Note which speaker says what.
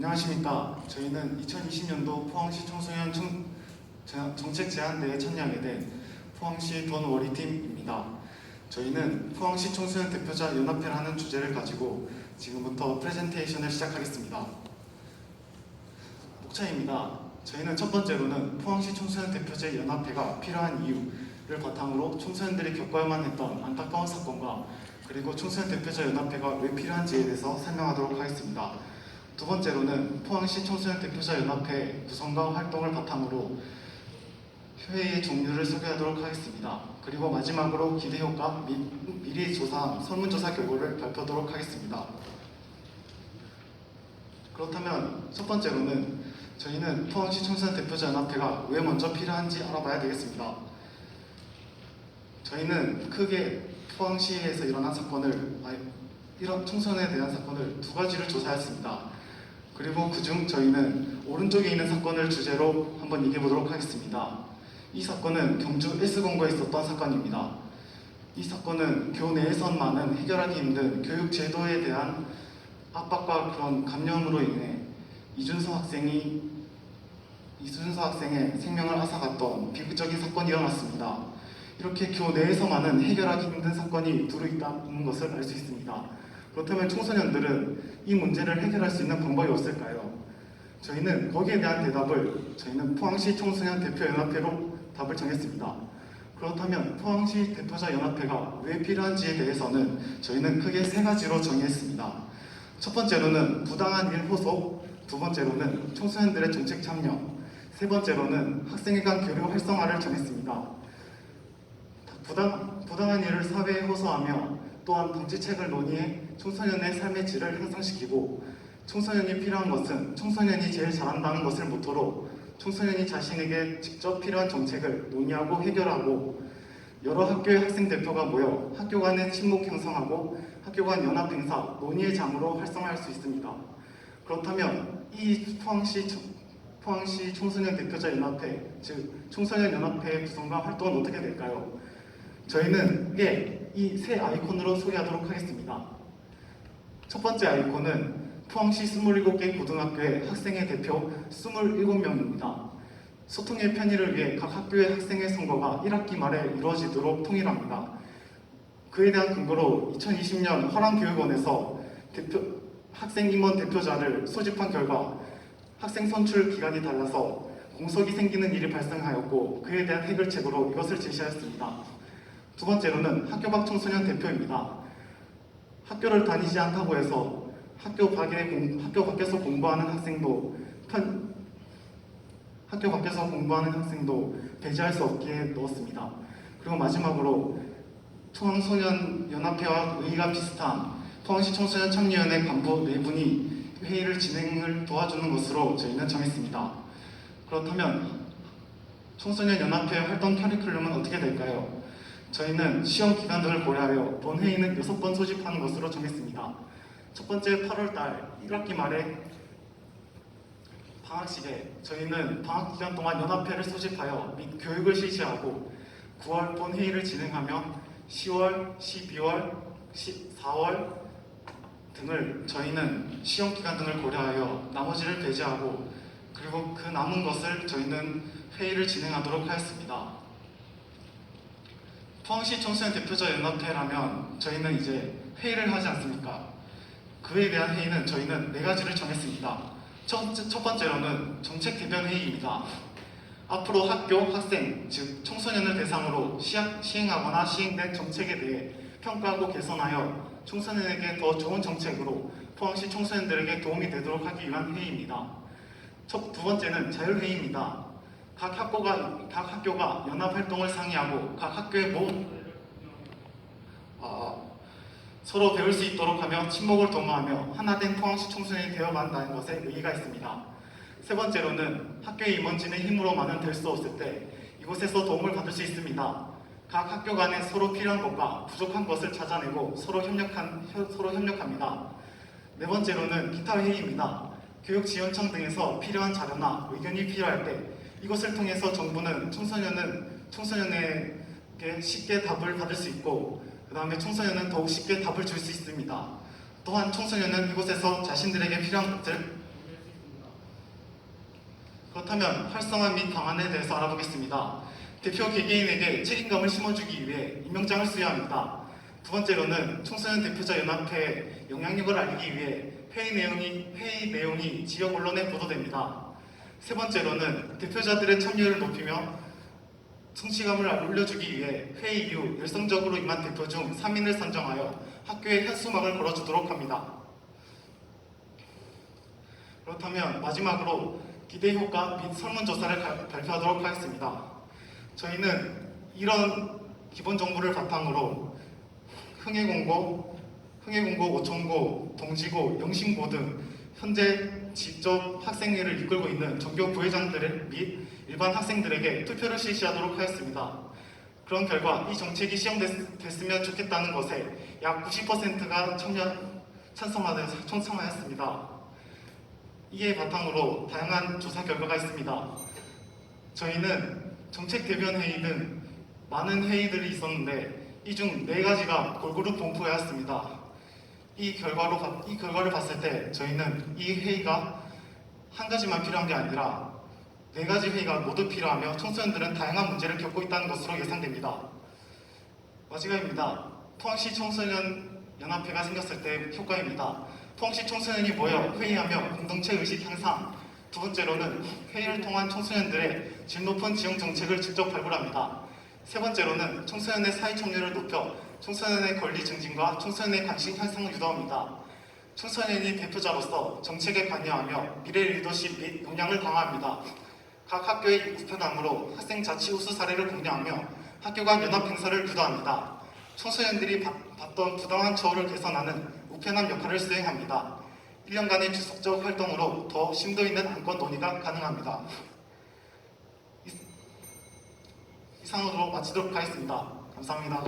Speaker 1: 안녕하십니까. 저희는 2020년도 포항시 청소년 정책 제안대회에 참여하게 된 포항시 돈워리팀입니다. 저희는 포항시 청소년 대표자 연합회라는 주제를 가지고 지금부터 프레젠테이션을 시작하겠습니다. 목차입니다. 저희는 첫 번째로는 포항시 청소년 대표자 연합회가 필요한 이유를 바탕으로 청소년들이 겪어야만 했던 안타까운 사건과 그리고 청소년 대표자 연합회가 왜 필요한지에 대해서 설명하도록 하겠습니다. 두 번째로는 포항시 청소년 대표자 연합회 구성과 활동을 바탕으로 회의의 종류를 소개하도록 하겠습니다. 그리고 마지막으로 기대효과 및 미리 조사한 설문조사 결과를 발표하도록 하겠습니다. 그렇다면 첫 번째로는 저희는 포항시 청소년 대표자 연합회가 왜 먼저 필요한지 알아봐야 되겠습니다. 저희는 크게 포항시에서 일어난 사건을, 이런 청소년에 대한 사건을 두 가지를 조사했습니다. 그리고 그중 저희는 오른쪽에 있는 사건을 주제로 한번 얘기해보도록 하겠습니다. 이 사건은 경주 S공고에 있었던 사건입니다. 이 사건은 교내에서만은 해결하기 힘든 교육 제도에 대한 압박과 그런 감염으로 인해 이준서 학생의 생명을 앗아갔던 비극적인 사건이 일어났습니다. 이렇게 교내에서만은 해결하기 힘든 사건이 두루 있다는 것을 알 수 있습니다. 그렇다면 청소년들은 이 문제를 해결할 수 있는 방법이 없을까요? 저희는 거기에 대한 대답을 저희는 포항시 청소년 대표연합회로 답을 정했습니다. 그렇다면 포항시 대표자 연합회가 왜 필요한지에 대해서는 저희는 크게 세 가지로 정의했습니다. 첫 번째로는 부당한 일 호소, 두 번째로는 청소년들의 정책 참여, 세 번째로는 학생회 간 교류 활성화를 정했습니다. 부당한 일을 사회에 호소하며 또한 방지책을 논의해 청소년의 삶의 질을 향상시키고, 청소년이 필요한 것은 청소년이 제일 잘한다는 것을 모토로 청소년이 자신에게 직접 필요한 정책을 논의하고 해결하고, 여러 학교의 학생 대표가 모여 학교 간의 친목 형성하고 학교 간 연합 행사, 논의의 장으로 활성화할 수 있습니다. 그렇다면 이 포항시 청소년 대표자 연합회, 즉 청소년 연합회의 구성과 활동은 어떻게 될까요? 저희는 이 세 아이콘으로 소개하도록 하겠습니다. 첫 번째 아이콘은 포항시 27개 고등학교의 학생회 대표 27명입니다. 소통의 편의를 위해 각 학교의 학생회 선거가 1학기 말에 이루어지도록 통일합니다. 그에 대한 근거로 2020년 화랑교육원에서 학생 임원 대표자를 소집한 결과 학생 선출 기간이 달라서 공석이 생기는 일이 발생하였고, 그에 대한 해결책으로 이것을 제시하였습니다. 두 번째로는 학교 밖 청소년 대표입니다. 학교를 다니지 않다고 해서 학교 밖에서 공부하는 학생도 배제할 수 없게 넣었습니다. 그리고 마지막으로 청소년연합회와 의의가 비슷한 포항시 청소년 참여연회 간부 4분이 회의를 진행을 도와주는 것으로 저희는 정했습니다. 그렇다면 청소년연합회 활동 커리큘럼은 어떻게 될까요? 저희는 시험 기간 등을 고려하여 본회의는 6번 소집하는 것으로 정했습니다. 첫 번째 8월달 1학기 말에 방학식에 저희는 방학 기간 동안 연합회를 소집하여 및 교육을 실시하고, 9월 본회의를 진행하며 10월, 12월, 4월 등을 저희는 시험 기간 등을 고려하여 나머지를 배제하고, 그리고 그 남은 것을 저희는 회의를 진행하도록 하였습니다. 포항시 청소년 대표자 연합회라면 저희는 이제 회의를 하지 않습니까? 그에 대한 회의는 저희는 4가지를 정했습니다. 첫 번째로는 정책 대변 회의입니다. 앞으로 학교, 학생, 즉 청소년을 대상으로 시행하거나 시행된 정책에 대해 평가하고 개선하여 청소년에게 더 좋은 정책으로 포항시 청소년들에게 도움이 되도록 하기 위한 회의입니다. 두 번째는 자율회의입니다. 각 학교가 연합활동을 상의하고 각 학교의 서로 배울 수 있도록 하며 친목을 도모하며 하나된 포항시 청소년이 되어간다는 것에 의의가 있습니다. 세 번째로는 학교의 임원진의 힘으로만은 될 수 없을 때 이곳에서 도움을 받을 수 있습니다. 각 학교 간에 서로 필요한 것과 부족한 것을 찾아내고 서로 협력합니다. 네 번째로는 기타 회의입니다. 교육지원청 등에서 필요한 자료나 의견이 필요할 때 이것을 통해서 정부는 청소년에게 쉽게 답을 받을 수 있고, 그 다음에 청소년은 더욱 쉽게 답을 줄 수 있습니다. 또한 청소년은 이곳에서 자신들에게 필요한 것을 그렇다면 활성화 및 방안에 대해서 알아보겠습니다. 대표 개개인에게 책임감을 심어주기 위해 임명장을 수여합니다. 두 번째로는 청소년 대표자 연합회의 영향력을 알리기 위해 회의 내용이 지역 언론에 보도됩니다. 세 번째로는 대표자들의 참여를 높이며 성취감을 올려주기 위해 회의 이후 열성적으로 임한 대표 중 3인을 선정하여 학교에 현수막을 걸어주도록 합니다. 그렇다면 마지막으로 기대 효과 및 설문조사를 발표하도록 하겠습니다. 저희는 이런 기본 정보를 바탕으로 흥해공고, 오천고, 동지고, 영신고 등 현재 직접 학생회를 이끌고 있는 전교 부회장들 및 일반 학생들에게 투표를 실시하도록 하였습니다. 그런 결과 이 정책이 시행됐으면 좋겠다는 것에 약 90%가 찬성하였습니다. 이에 바탕으로 다양한 조사 결과가 있습니다. 저희는 정책 대변 회의 등 많은 회의들이 있었는데 이 중 4가지가 골고루 분포하였습니다. 이 결과를 봤을 때 저희는 이 회의가 한 가지만 필요한 게 아니라 4가지 회의가 모두 필요하며 청소년들은 다양한 문제를 겪고 있다는 것으로 예상됩니다. 마지막입니다. 포항시 청소년 연합회가 생겼을 때 효과입니다. 포항시 청소년이 모여 회의하며 공동체 의식 향상. 두 번째로는 회의를 통한 청소년들의 질 높은 지역 정책을 직접 발굴합니다. 세 번째로는 청소년의 사회 참여를 높여 청소년의 권리 증진과 청소년의 관심 향상을 유도합니다. 청소년이 대표자로서 정책에 관여하며 미래 리더십 및 역량을 강화합니다. 각 학교의 우편함으로 학생 자치 우수 사례를 공유하며 학교 간 연합 행사를 유도합니다. 청소년들이 받던 부당한 처우를 개선하는 우편함 역할을 수행합니다. 1년간의 지속적 활동으로 더 심도 있는 안건 논의가 가능합니다. 이상으로 마치도록 하겠습니다. 감사합니다.